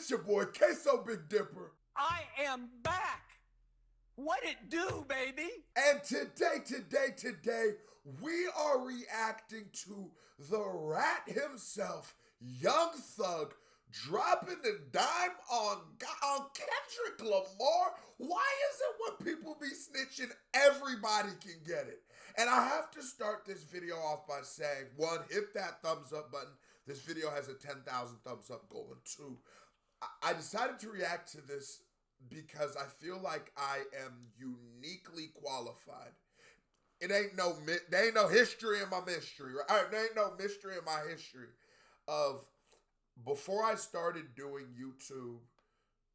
It's your boy, Queso Big Dipper. I am back. What it do, baby? And today, we are reacting to the rat himself, Young Thug, dropping the dime on Kendrick Lamar. Why is it when people be snitching, everybody can get it? And I have to start this video off by saying, one, hit that thumbs up button. This video has a 10,000 thumbs up goal. And two, I decided to react to this because I feel like I am uniquely qualified. There ain't no history in my mystery, right? There ain't no mystery in my history of before I started doing YouTube,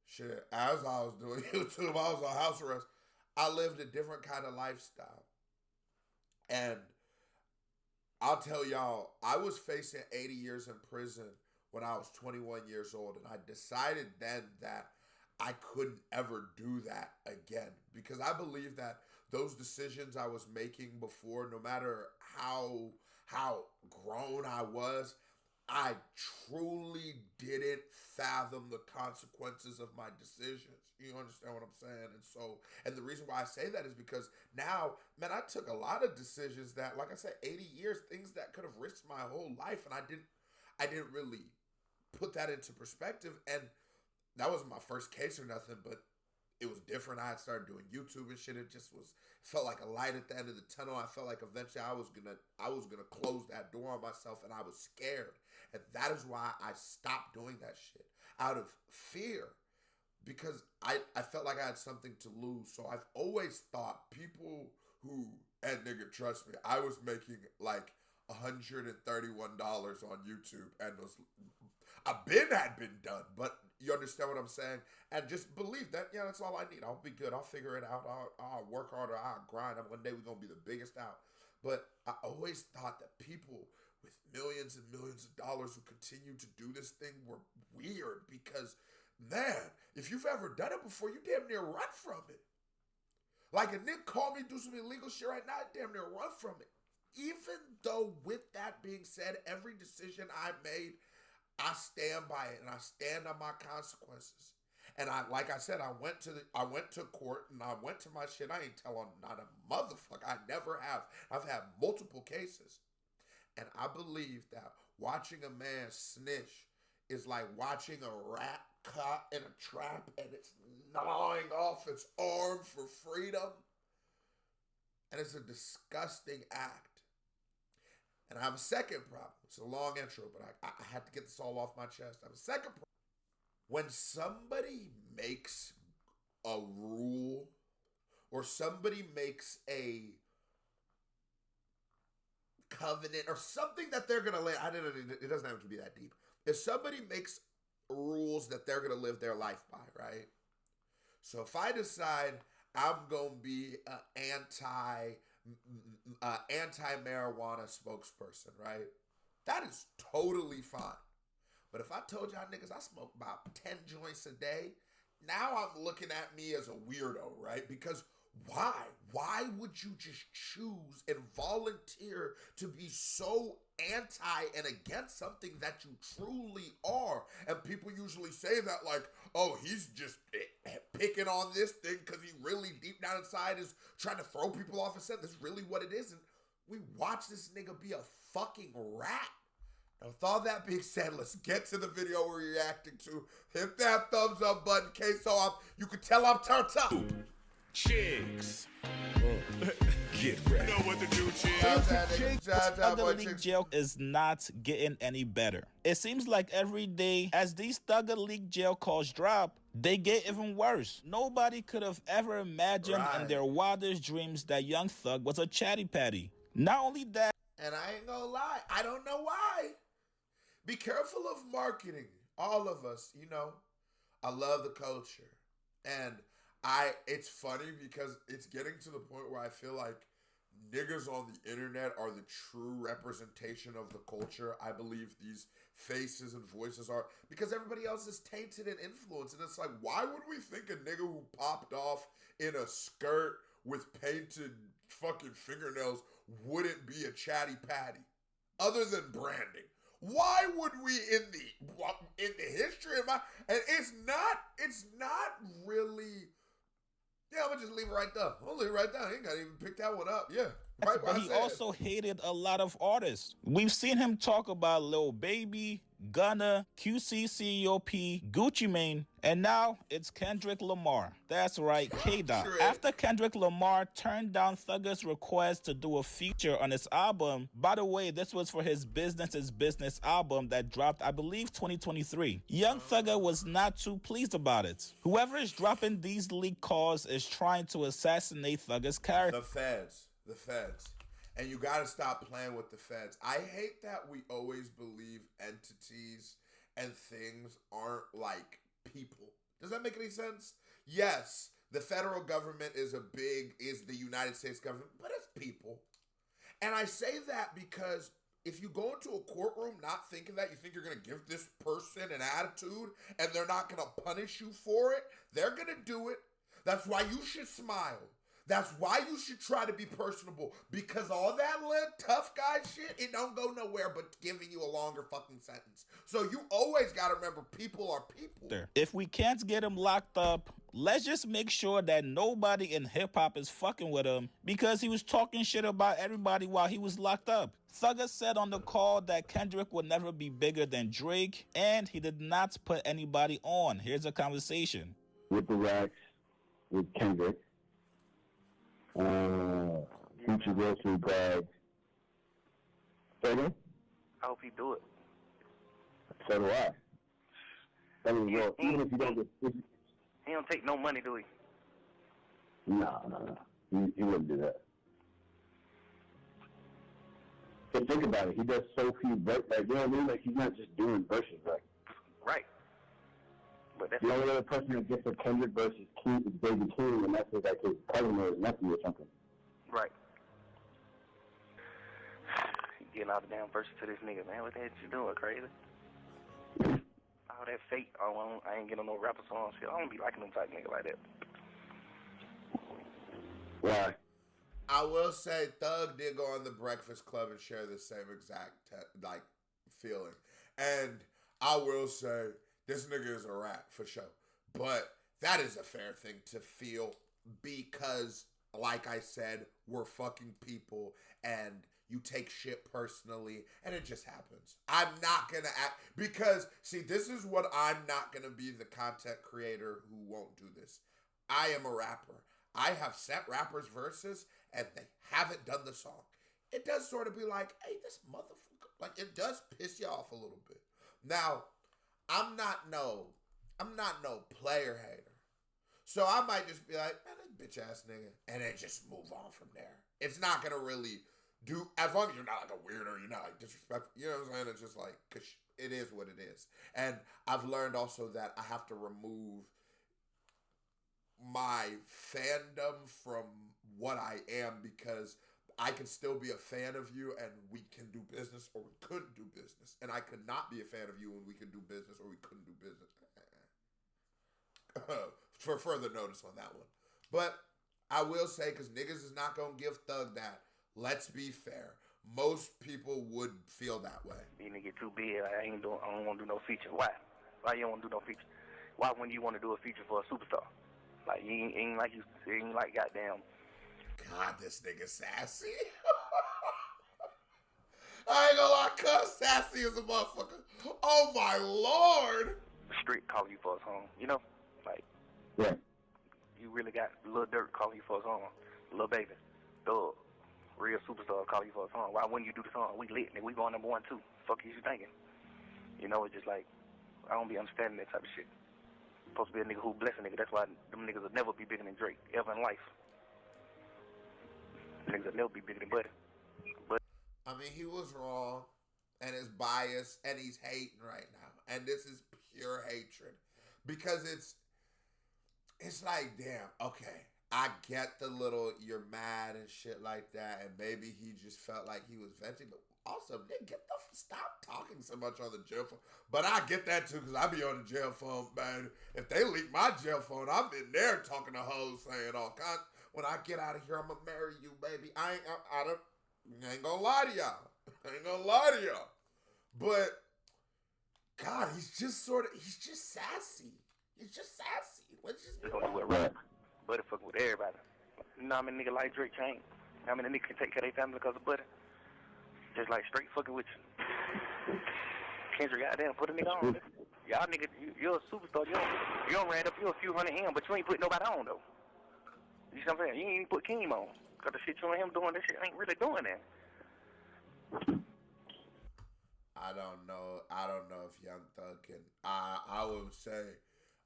shit, as I was doing YouTube, I was on house arrest. I lived a different kind of lifestyle. And I'll tell y'all, I was facing 80 years in prison when I was 21 years old. And I decided then that I couldn't ever do that again because I believe that those decisions I was making before, no matter how grown I was, I truly didn't fathom the consequences of my decisions. You understand what I'm saying? And the reason why I say that is because now, man, I took a lot of decisions that, like I said, 80 years, things that could have risked my whole life, and I didn't really put that into perspective. And that wasn't my first case or nothing, but it was different. I had started doing YouTube and shit. It felt like a light at the end of the tunnel. I felt like eventually I was gonna close that door on myself, and I was scared. And that is why I stopped doing that shit out of fear, because I felt like I had something to lose. So I've always thought people who, and nigga, trust me, I was making like $131 on YouTube, and had been done, but you understand what I'm saying? And just believe that, yeah, that's all I need. I'll be good. I'll figure it out. I'll work harder. I'll grind. One day we're going to be the biggest out. But I always thought that people with millions and millions of dollars who continue to do this thing were weird because, man, if you've ever done it before, you damn near run from it. Like a nigga call me do some illegal shit right now, I damn near run from it. Even though with that being said, every decision I made, I stand by it and I stand on my consequences. And like I said, I went to court and I went to my shit. I ain't telling not a motherfucker. I never have. I've had multiple cases. And I believe that watching a man snitch is like watching a rat caught in a trap and it's gnawing off its arm for freedom. And it's a disgusting act. And I have a second problem. It's a long intro, but I had to get this all off my chest. I have a second problem. When somebody makes a rule or somebody makes a covenant or something that they're going to live, it doesn't have to be that deep. If somebody makes rules that they're going to live their life by, right? So if I decide I'm going to be an anti-marijuana spokesperson, right? That is totally fine. But if I told y'all niggas I smoke about 10 joints a day, now I'm looking at me as a weirdo, right? Because why? Why would you just choose and volunteer to be so anti and against something that you truly are? And people usually say that like, oh, he's just picking on this thing because he really deep down inside is trying to throw people off his set. That's really what it is. And we watch this nigga be a fucking rat. Now, with all that being said, let's get to the video we're reacting to. Hit that thumbs up button, Queso. You can tell I'm turned up. Chicks. Get ready. You know what to do, chicks. Thugger League jail is not getting any better. It seems like every day as these Thugger League jail calls drop, they get even worse. Nobody could have ever imagined in their wildest dreams that Young Thug was a chatty patty. Not only that, and I ain't gonna lie, I don't know why. Be careful of marketing. All of us, you know. I love the culture. And it's funny because it's getting to the point where I feel like niggas on the internet are the true representation of the culture. I believe these faces and voices are, because everybody else is tainted and influenced. And it's like, why would we think a nigga who popped off in a skirt with painted fucking fingernails wouldn't be a chatty patty? Other than branding. Why would we in the history of and it's not really. Yeah, I'm gonna just leave it right there. I'll leave it right there. He ain't gotta even pick that one up. Yeah. Right, but he also hated a lot of artists. We've seen him talk about Lil Baby, Gunna, QCCOP, Gucci Mane, and now it's Kendrick Lamar. That's right, K-Dot. After Kendrick Lamar turned down Thugger's request to do a feature on his album, by the way, this was for his Business is Business album that dropped, I believe, 2023. Young Thugger was not too pleased about it. Whoever is dropping these leaked calls is trying to assassinate Thugger's character. The feds. And you gotta stop playing with the feds. I hate that we always believe entities and things aren't like people. Does that make any sense? Yes, the federal government is the United States government, but it's people. And I say that because if you go into a courtroom not thinking that, you think you're gonna give this person an attitude and they're not gonna punish you for it, they're gonna do it. That's why you should smile. That's why you should try to be personable, because all that little tough guy shit, it don't go nowhere but giving you a longer fucking sentence. So you always got to remember, people are people. If we can't get him locked up, let's just make sure that nobody in hip-hop is fucking with him, because he was talking shit about everybody while he was locked up. Thugger said on the call that Kendrick would never be bigger than Drake, and he did not put anybody on. Here's a conversation. With the racks, with Kendrick. Future Wilson Bragg. I hope he do it. So do I. I mean, well, even if you don't get... He don't take no money, do he? No. He wouldn't do that. But think about it. He does so few verses. Like, you know what I mean? Like, he's not just doing verses. Like, right. But that's the only other person that gets a Kendrick versus King is Baby King, and that's like his cousin or his nephew or something. Right. You getting all the damn verses to this nigga, man. What the hell you doing, crazy? All that fake, I ain't getting no rapper song shit. I don't be liking them type nigga like that. Why? I will say Thug did go on the Breakfast Club and share the same exact feeling. And I will say this nigga is a rat for sure. But that is a fair thing to feel because, like I said, we're fucking people and you take shit personally and it just happens. I'm not going to act because, see, this is what I'm not going to be the content creator who won't do this. I am a rapper. I have sent rappers verses and they haven't done the song. It does sort of be like, hey, this motherfucker, like it does piss you off a little bit. Now, I'm not no player hater. So I might just be like, man, this bitch ass nigga. And then just move on from there. It's not going to really do, as long as you're not like a weirdo, you're not like disrespectful. You know what I'm saying? It's just like, cause it is what it is. And I've learned also that I have to remove my fandom from what I am because I can still be a fan of you and we can do business or we couldn't do business. And I could not be a fan of you and we could do business or we couldn't do business. For further notice on that one. But I will say, because niggas is not going to give Thug that, let's be fair. Most people would feel that way. You nigga get too big, I don't want to do no feature. Why? Why you don't want to do no feature? Why wouldn't you want to do a feature for a superstar? Like, you ain't like goddamn. God, this nigga sassy. I ain't gonna lie, cuz sassy as a motherfucker. Oh my lord. Street calling you for a song, you know? Like, yeah. You really got Lil Durk calling you for a song. Lil Baby, Thug, real superstar calling you for a song. Why wouldn't you do the song? We lit, nigga. We going number 1, 2. Fuck you thinking? You know, it's just like, I don't be understanding that type of shit. Supposed to be a nigga who bless a nigga. That's why them niggas will never be bigger than Drake ever in life. Niggas will never be bigger than Buddy. I mean, he was wrong, and it's biased, and he's hating right now. And this is pure hatred. Because it's like, damn, okay, I get the little, you're mad and shit like that, and maybe he just felt like he was venting, but also, nigga, stop talking so much on the jail phone. But I get that too, because I be on the jail phone, man. If they leak my jail phone, I'm in there talking to hoes, saying all kinds. When I get out of here, I'm going to marry you, baby. I ain't gonna lie to y'all. I ain't gonna lie to y'all. But God, he's just sassy. He's just sassy. Let's just Just gonna do it right. Butter fucking with everybody. You know how many niggas like Drake chain? How many niggas can take care of their family because of butter? Just like straight fucking with you. Kendrick, goddamn, put a nigga on. Y'all niggas, you're a superstar. You don't ran up you a few hundred M, but you ain't put nobody on though. You see what I'm saying? You ain't even put Keem on. Cause the shit you and him doing, this shit ain't really doing that. I don't know if Young Thug can. I would say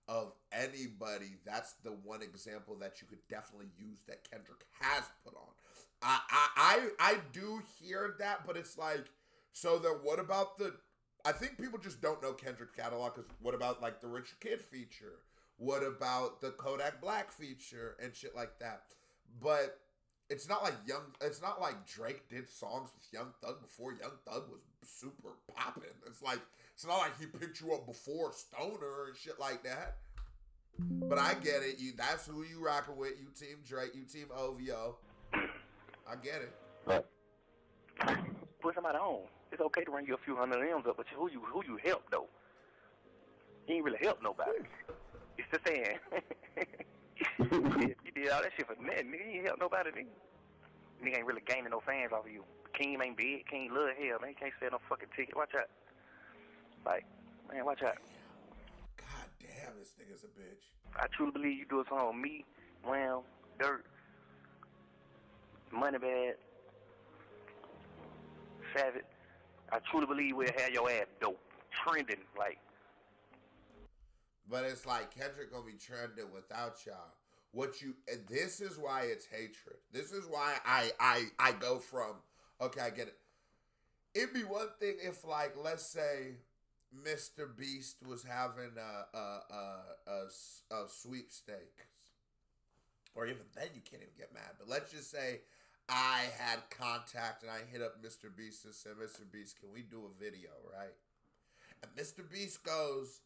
of anybody, that's the one example that you could definitely use that Kendrick has put on. I do hear that, but it's like, so then what about the? I think people just don't know Kendrick's catalog. Because what about like the Richard Kidd feature? What about the Kodak Black feature and shit like that? But it's not like Drake did songs with Young Thug before Young Thug was super popping. It's not like he picked you up before Stoner and shit like that. But I get it. That's who you rocking with. You team Drake. You team OVO. I get it. Right. Put somebody on. It's okay to run you a few hundred M's up, but who you help though? You ain't really help nobody. It's the saying. You did all that shit for nothing. Nigga, you ain't help nobody, nigga. Nigga ain't really gaining no fans off of you. Keem ain't big. Keem love hell, man. He can't sell no fucking ticket. Watch out. Like, man, watch out. God damn, this nigga's a bitch. I truly believe you do a song on me, Wham, Dirt, Moneybag, Savage. I truly believe we'll have your ass dope. Trending, like. But it's like Kendrick gonna be trending without y'all. And this is why it's hatred. This is why I go from, okay, I get it. It'd be one thing if, like, let's say Mr. Beast was having a sweepstakes. Or even then you can't even get mad. But let's just say I had contact and I hit up Mr. Beast and said, Mr. Beast, can we do a video, right? And Mr. Beast goes,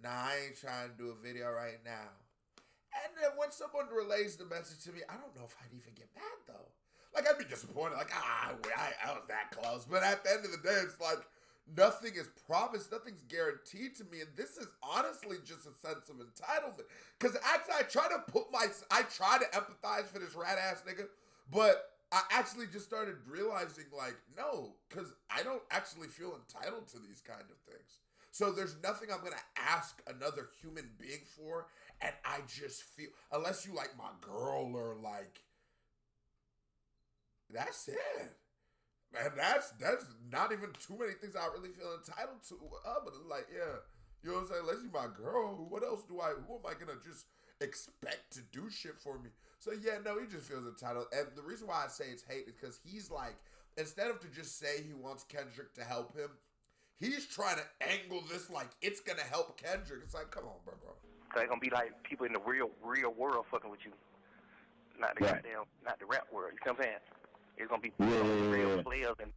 nah, I ain't trying to do a video right now. And then when someone relays the message to me, I don't know if I'd even get mad, though. Like, I'd be disappointed. Like, I was that close. But at the end of the day, it's like, nothing is promised. Nothing's guaranteed to me. And this is honestly just a sense of entitlement. Because actually, I try to empathize for this rat-ass nigga. But I actually just started realizing, like, no. Because I don't actually feel entitled to these kind of things. So there's nothing I'm going to ask another human being for. And I just feel, unless you like my girl or like, that's it. And that's not even too many things I really feel entitled to. But it's like, yeah, you know what I'm saying? Unless you my girl, who am I going to just expect to do shit for me? So yeah, no, he just feels entitled. And the reason why I say it's hate is because he's like, instead of to just say he wants Kendrick to help him, he's trying to angle this like it's going to help Kendrick. It's like, come on, bro. So it's going to be like people in the real world fucking with you. Not the rap world. You know what I'm saying? It's going to be real players. And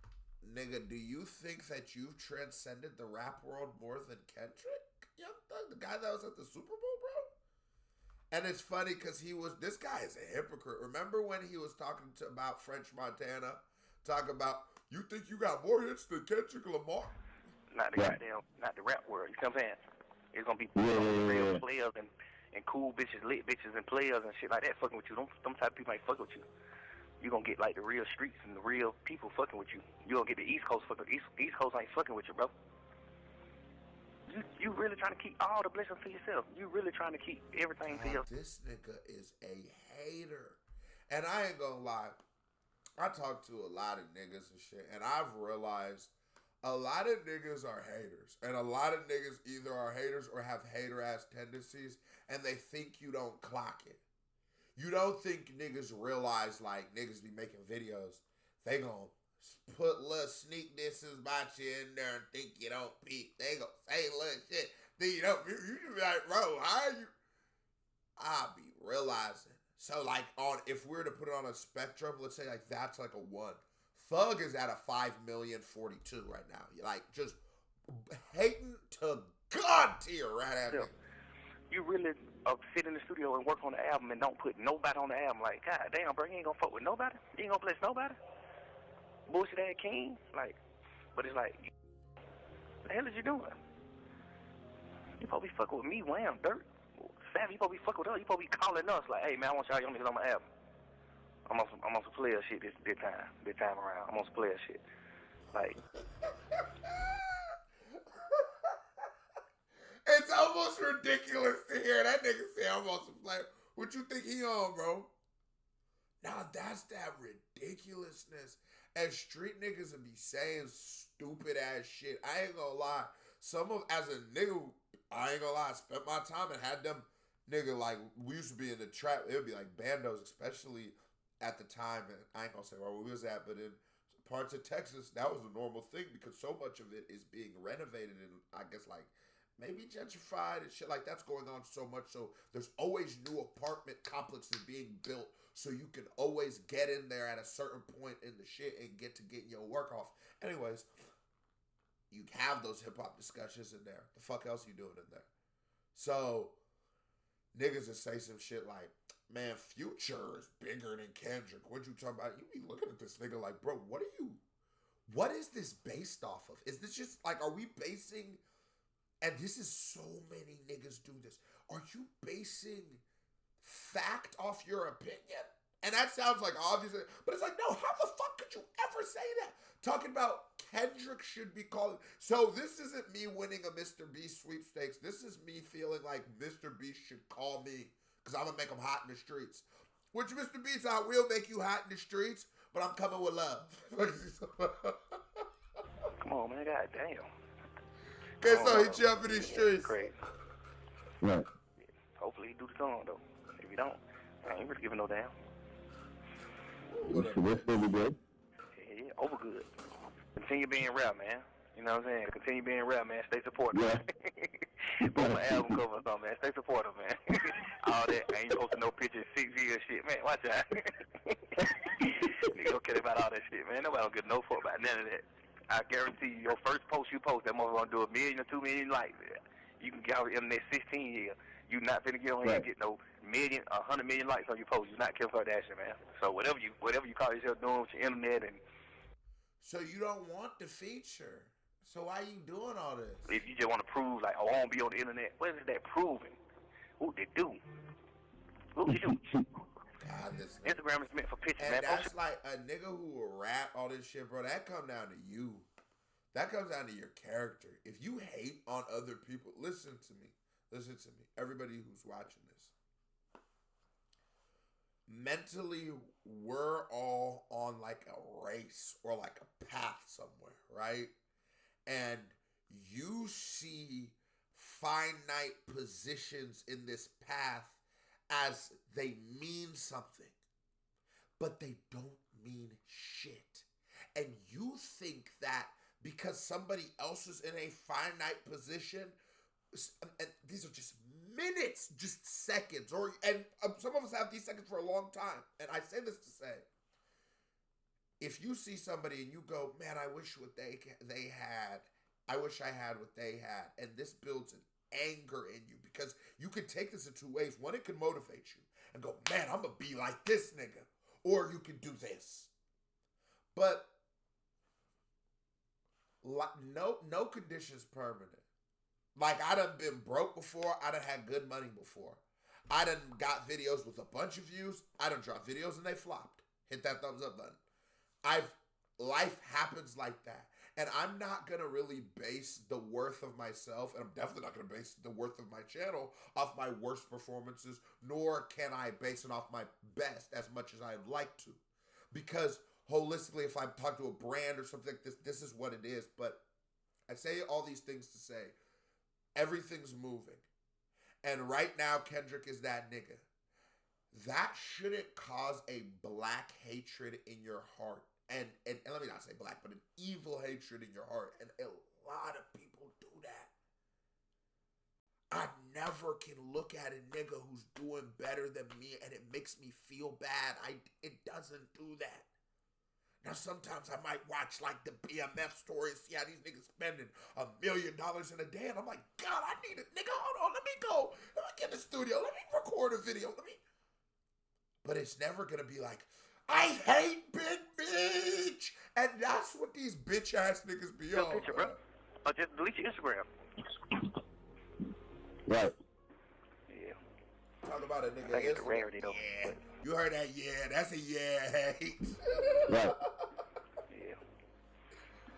nigga, do you think that you've transcended the rap world more than Kendrick? Young Thug, the guy that was at the Super Bowl, bro? And it's funny because this guy is a hypocrite. Remember when he was talking about French Montana? Talking about, you think you got more hits than Kendrick Lamar? Not the rap world. You know what I'm saying? It's gonna be real players and cool bitches, lit bitches, and players and shit like that fucking with you. Them type of people ain't fucking with you. You gonna get like the real streets and the real people fucking with you. You gonna get the East Coast fucking. East Coast ain't fucking with you, bro. You really trying to keep all the blessings to yourself. You really trying to keep everything to yourself. This nigga is a hater, and I ain't gonna lie. I talk to a lot of niggas and shit, and I've realized a lot of niggas are haters. And a lot of niggas either are haters or have hater-ass tendencies, and they think you don't clock it. You don't think niggas realize, like, niggas be making videos. They gon' put little sneak disses about you in there and think you don't peep. They gon' say little shit. Then you don't, you be like, bro, how are you? I'll be realizing. So, like, if we were to put it on a spectrum, let's say, like, that's like a 1. Thug is at a 5,000,042 right now. You're like, just hating to God tier right at me. You really sit in the studio and work on the album and don't put nobody on the album. Like, God damn, bro, you ain't gonna fuck with nobody? You ain't gonna bless nobody? Bullshit ass king? Like, but it's like, The hell is you doing? You supposed to be fucking with me, Wham, Dirt. Savvy, you supposed to be fucking with us. You supposed to be calling us like, hey, man, I want y'all young niggas on my album. I'm on some player shit this time around. I'm on some player shit. Like... It's almost ridiculous to hear that nigga say I'm on some player. What you think he on, bro? Now that's that ridiculousness. As street niggas would be saying stupid ass shit. I ain't gonna lie. As a nigga, I ain't gonna lie, I spent my time and had them nigga, like, we used to be in the trap. It would be like bandos, especially at the time. And I ain't gonna say where we was at, but in parts of Texas, that was a normal thing because so much of it is being renovated and I guess like maybe gentrified and shit like that's going on so much. So there's always new apartment complexes being built so you can always get in there at a certain point in the shit and get your work off. Anyways, you have those hip hop discussions in there. The fuck else you doing in there? So niggas will say some shit like, man, Future is bigger than Kendrick. What you talking about? You be looking at this nigga like, bro, what is this based off of? Is this just like, are we basing, and this is so many niggas do this, are you basing fact off your opinion? And that sounds like obvious, but it's like, no, how the fuck could you ever say that? Talking about Kendrick should be called. So this isn't me winning a Mr. Beast sweepstakes. This is me feeling like Mr. Beast should call me because I'm going to make him hot in the streets. Which Mr. Beast, I will make you hot in the streets, but I'm coming with love. Come on, man. God damn. Okay, so he jump in these streets. Crazy. Right. Hopefully he do the song, though. If he don't, I ain't really giving no damn. This will be good. Yeah, over good. Continue being rap, man. You know what I'm saying? Continue being rap, man. Stay supportive. Yeah. Both my album cover or something, man. Stay supportive, man. All that. I ain't posting no pictures 6 years shit, man. Watch out. Nigga don't care about all that shit, man. Nobody don't give no fuck about none of that. I guarantee you, your first post you post, that motherfucker gonna do 1 million or 2 million likes. You can get out in the next 16 years. You not finna get on here and get no 100 million likes on your post. You not Kim Kardashian, man. So whatever you call yourself doing with your internet and. So you don't want the feature. So why you doing all this? If you just want to prove like, oh, I won't be on the internet, what is that proving? Who they do? Who they do? God, this Instagram is meant for pictures, and man. that's like a nigga who will rap all this shit, bro. That come down to you. That comes down to your character. If you hate on other people, listen to me. Listen to me. Everybody who's watching this. Mentally, we're all on like a race or like a path somewhere, right? And you see finite positions in this path as they mean something, but they don't mean shit. And you think that because somebody else is in a finite position, and these are just minutes, just seconds, and some of us have these seconds for a long time. And I say this to say, if you see somebody and you go, man, I wish what they had, I wish I had what they had, and this builds an anger in you because you can take this in two ways. One, it can motivate you and go, man, I'm gonna be like this nigga, or you can do this. But no condition's permanent. Like, I done been broke before. I done had good money before. I done got videos with a bunch of views. I done dropped videos and they flopped. Hit that thumbs up button. Life happens like that. And I'm not going to really base the worth of myself, and I'm definitely not going to base the worth of my channel off my worst performances, nor can I base it off my best as much as I'd like to. Because holistically, if I'm talking to a brand or something like this is what it is. But I say all these things to say, everything's moving. And right now, Kendrick is that nigga. That shouldn't cause a black hatred in your heart. And let me not say black, but an evil hatred in your heart. And a lot of people do that. I never can look at a nigga who's doing better than me and it makes me feel bad. It doesn't do that. Now, sometimes I might watch like the BMF story and see how these niggas spending $1 million in a day. And I'm like, God, I need it. Nigga, hold on. Let me go. Let me get in the studio. Let me record a video. But it's never going to be like, I hate Big Bitch. And that's what these bitch ass niggas be on. Picture, bro. Or just delete your Instagram. Right. Yeah. Talk about a nigga. I think it's a rarity, though. Yeah. You heard that? Yeah, that's a yeah. Right. Yeah.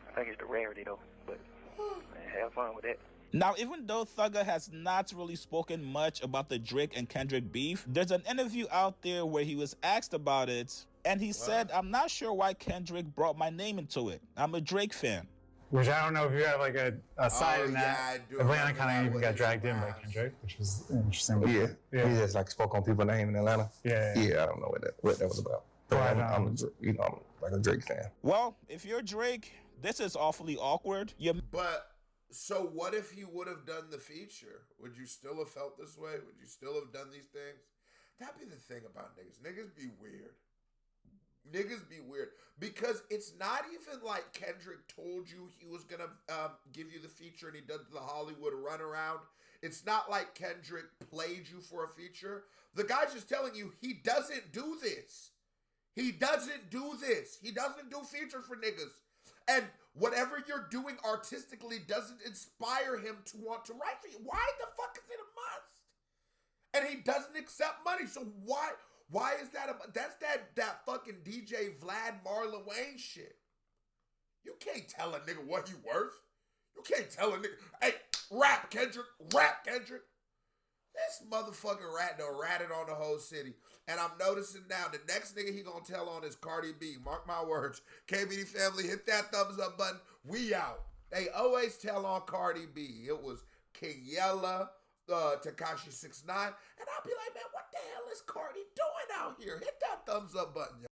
I think it's the rarity, though. But man, have fun with that. Now, even though Thugger has not really spoken much about the Drake and Kendrick beef, there's an interview out there where he was asked about it, and he said, "I'm not sure why Kendrick brought my name into it. I'm a Drake fan." Which I don't know if you have like a side in that. I do. Atlanta kind of even got dragged in by Kendrick, which was interesting. Yeah. He just like spoke on people's name in Atlanta. Yeah. I don't know what that was about. But I'm like a Drake fan. Well, if you're Drake, this is awfully awkward. But so what if he would have done the feature? Would you still have felt this way? Would you still have done these things? That'd be the thing about niggas. Niggas be weird. Niggas be weird. Because it's not even like Kendrick told you he was going to give you the feature and he does the Hollywood runaround. It's not like Kendrick played you for a feature. The guy's just telling you he doesn't do this. He doesn't do this. He doesn't do features for niggas. And whatever you're doing artistically doesn't inspire him to want to write for you. Why the fuck is it a must? And he doesn't accept money. So why is that? That's that fucking DJ Vlad Marlon Wayne shit. You can't tell a nigga what he worth. You can't tell a nigga, hey, rap Kendrick. This motherfucking rat done ratted on the whole city. And I'm noticing now, the next nigga he gonna tell on is Cardi B. Mark my words. KBD family, hit that thumbs up button. We out. They always tell on Cardi B. It was King Yella, Tekashi 6ix9ine. And I'll be like, man, what the hell is Cardi doing out here? Hit that thumbs up button, y'all.